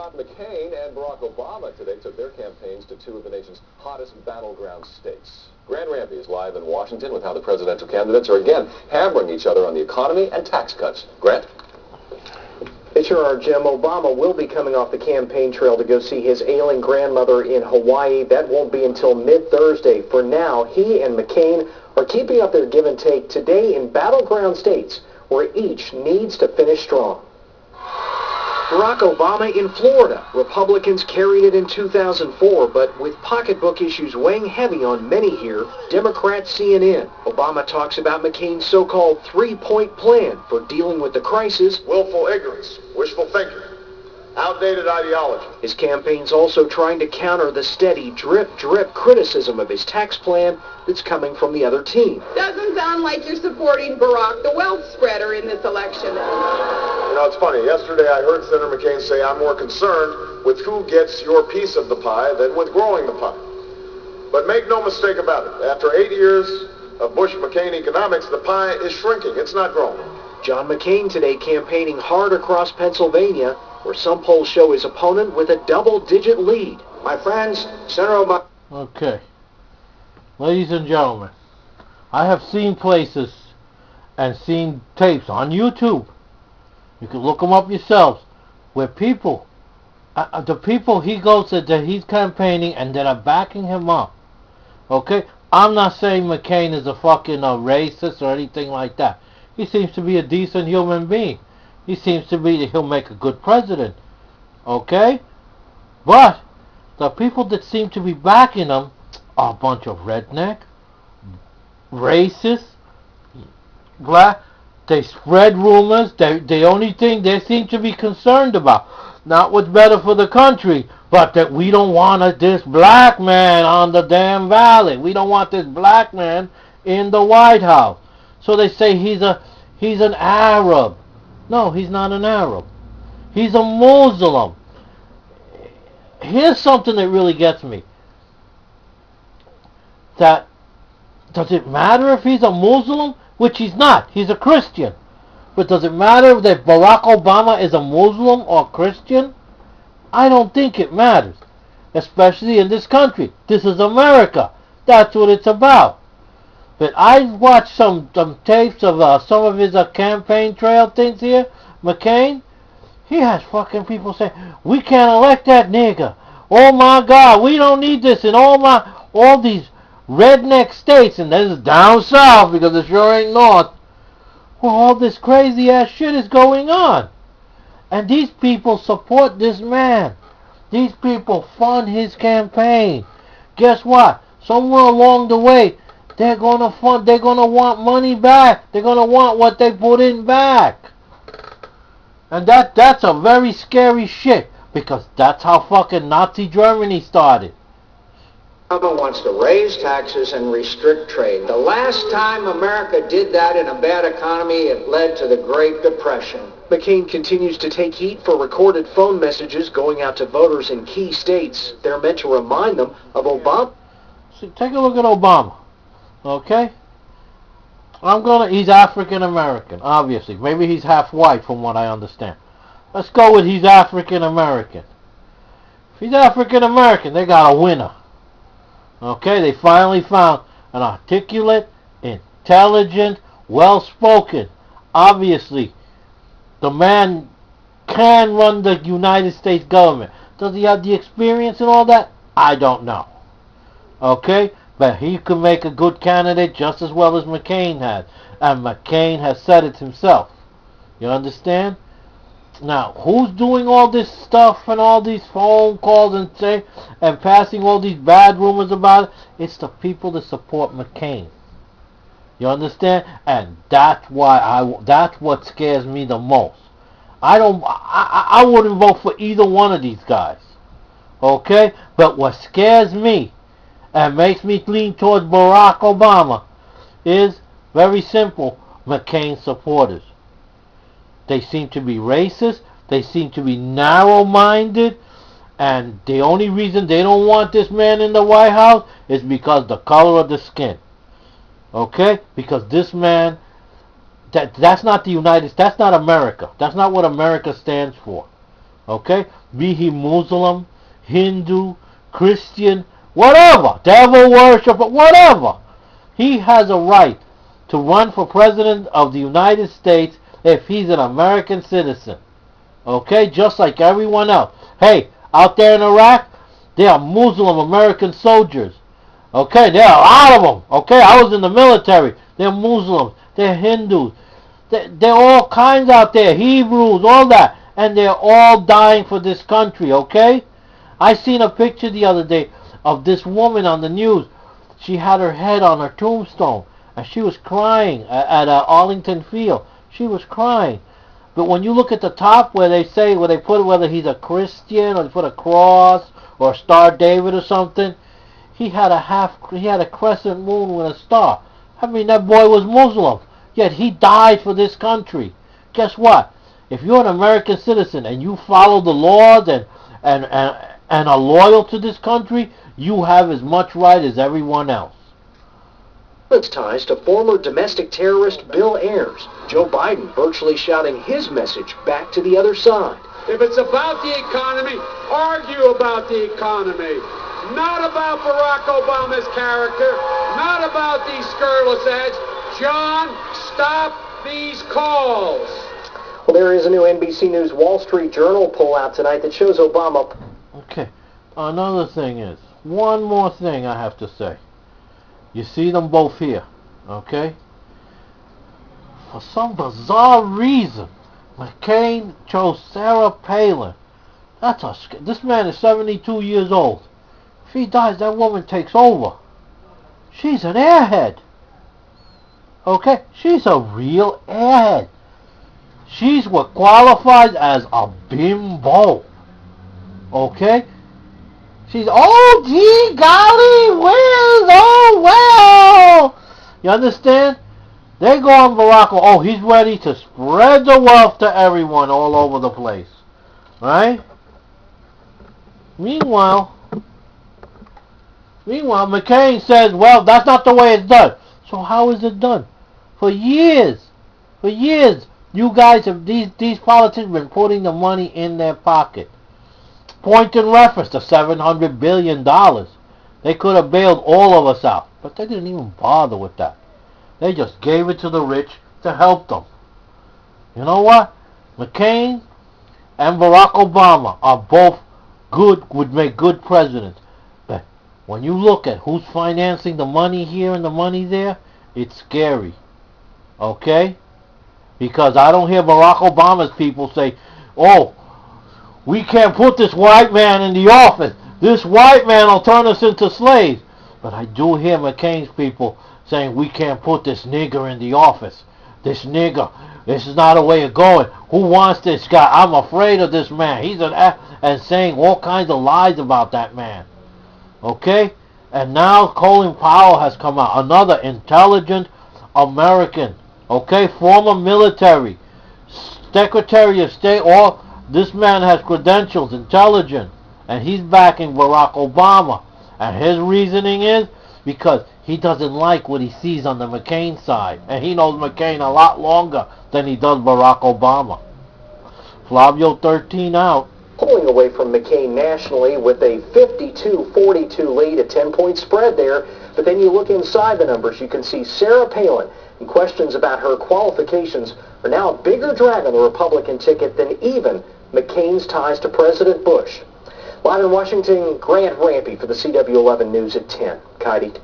Mccain and Barack Obama today took their campaigns to two of the nation's hottest battleground states. Grant Rampey is live in Washington with how the presidential candidates are again hammering each other on the economy and tax cuts. Grant? They sure are, Jim. Obama will be coming off the campaign trail to go see his ailing grandmother in Hawaii. That won't be until mid-Thursday. For now, he and McCain are keeping up their give and take today in battleground states where each needs to finish strong. Barack Obama in Florida. Republicans carried it in 2004, but with pocketbook issues weighing heavy on many here, Democrats CNN. Obama talks about McCain's so-called three-point plan for dealing with the crisis. Willful ignorance, wishful thinking, outdated ideology. His campaign's also trying to counter the steady drip criticism of his tax plan that's coming from the other team. Doesn't sound like you're supporting Barack, the wealth spreader, in this election. You know, it's funny. Yesterday I heard Senator McCain say, I'm more concerned with who gets your piece of the pie than with growing the pie. But make no mistake about it. After 8 years of Bush-McCain economics, the pie is shrinking. It's not growing. John McCain today campaigning hard across Pennsylvania, where some polls show his opponent with a double-digit lead. My friends, Senator Obama... Okay. Ladies and gentlemen, I have seen places and seen tapes on YouTube. You can look them up yourselves, where people, the people he goes to, that he's campaigning and that are backing him up. Okay? I'm not saying McCain is a fucking racist or anything like that. He seems to be a decent human being. He seems to be that he'll make a good president. Okay? But the people that seem to be backing him are a bunch of redneck, racist, black. They spread rumors. The only thing they seem to be concerned about, not what's better for the country, but that we don't want this black man on the damn ballot. We don't want this black man in the White House. So they say he's an Arab. No, he's not an Arab. He's a Muslim. Here's something that really gets me. That does it matter if he's a Muslim? Which he's not. He's a Christian. But does it matter that Barack Obama is a Muslim or Christian? I don't think it matters. Especially in this country. This is America. That's what it's about. But I watched some tapes of some of his campaign trail things here. McCain, he has fucking people saying, we can't elect that nigga. Oh my God, we don't need this in all these redneck states, and this is down south because it sure ain't north, where all this crazy ass shit is going on. And these people support this man. These people fund his campaign. Guess what? Somewhere along the way, they're gonna want money back. They're gonna want what they put in back. And that's a very scary shit, because that's how fucking Nazi Germany started. Obama wants to raise taxes and restrict trade. The last time America did that in a bad economy, it led to the Great Depression. McCain continues to take heat for recorded phone messages going out to voters in key states. They're meant to remind them of Obama. See, take a look at Obama. Okay? He's African American, obviously. Maybe he's half white from what I understand. Let's go with he's African American. If he's African American, they got a winner. Okay, they finally found an articulate, intelligent, well-spoken. Obviously, the man can run the United States government. Does he have the experience and all that? I don't know. Okay, but he could make a good candidate just as well as McCain has. And McCain has said it himself. You understand? Now, who's doing all this stuff and all these phone calls and passing all these bad rumors about it? It's the people that support McCain. You understand? And that's what scares me the most. I wouldn't vote for either one of these guys. Okay? But what scares me and makes me lean towards Barack Obama is very simple: McCain supporters. They seem to be racist. They seem to be narrow-minded. And the only reason they don't want this man in the White House is because the color of the skin. Okay? Because this man, that's not the United States. That's not America. That's not what America stands for. Okay? Be he Muslim, Hindu, Christian, whatever, devil worshiper, whatever. He has a right to run for president of the United States if he's an American citizen. Okay? Just like everyone else. Hey, out there in Iraq, there are Muslim American soldiers. Okay? There are a lot of them. Okay? I was in the military. They're Muslims. They're Hindus. They're all kinds out there. Hebrews, all that. And they're all dying for this country. Okay? I seen a picture the other day of this woman on the news. She had her head on her tombstone, and she was crying at Arlington Field. She was crying. But when you look at the top where they say, where they put whether he's a Christian or they put a cross or a Star David or something, he had a crescent moon with a star. I mean, that boy was Muslim, yet he died for this country. Guess what? If you're an American citizen and you follow the laws and are loyal to this country, you have as much right as everyone else. Ties to former domestic terrorist Bill Ayers. Joe Biden virtually shouting his message back to the other side. If it's about the economy, argue about the economy. Not about Barack Obama's character, not about these scurrilous ads. John, stop these calls. Well, there is a new NBC News Wall Street Journal poll out tonight that shows Obama. Okay, another thing is, one more thing I have to say. You see them both here, okay? For some bizarre reason, McCain chose Sarah Palin. This man is 72 years old. If he dies, that woman takes over. She's an airhead. Okay? She's a real airhead. She's what qualifies as a bimbo. Okay? She's, oh gee golly whiz, oh well. You understand? They go on Barack, oh, he's ready to spread the wealth to everyone all over the place. Right? Meanwhile, McCain says, well, that's not the way it's done. So how is it done? For years, you guys have, these politicians have been putting the money in their pocket. Point in reference to $700 billion. They could have bailed all of us out, but they didn't even bother with that. They just gave it to the rich to help them. You know what? McCain and Barack Obama are both good, would make good presidents. But when you look at who's financing the money here and the money there, it's scary. Okay? Because I don't hear Barack Obama's people say, oh, we can't put this white man in the office. This white man will turn us into slaves. But I do hear McCain's people saying we can't put this nigger in the office. This nigger. This is not a way of going. Who wants this guy? I'm afraid of this man. He's and saying all kinds of lies about that man. Okay? And now Colin Powell has come out. Another intelligent American. Okay? Former military. Secretary of State. This man has credentials, intelligent, and he's backing Barack Obama. And his reasoning is because he doesn't like what he sees on the McCain side. And he knows McCain a lot longer than he does Barack Obama. Flavio 13 out. Pulling away from McCain nationally with a 52-42 lead, a 10-point spread there. But then you look inside the numbers, you can see Sarah Palin, and questions about her qualifications are now a bigger drag on the Republican ticket than even McCain's ties to President Bush. Live in Washington, Grant Rampey for the CW11 News at 10. Kaidi.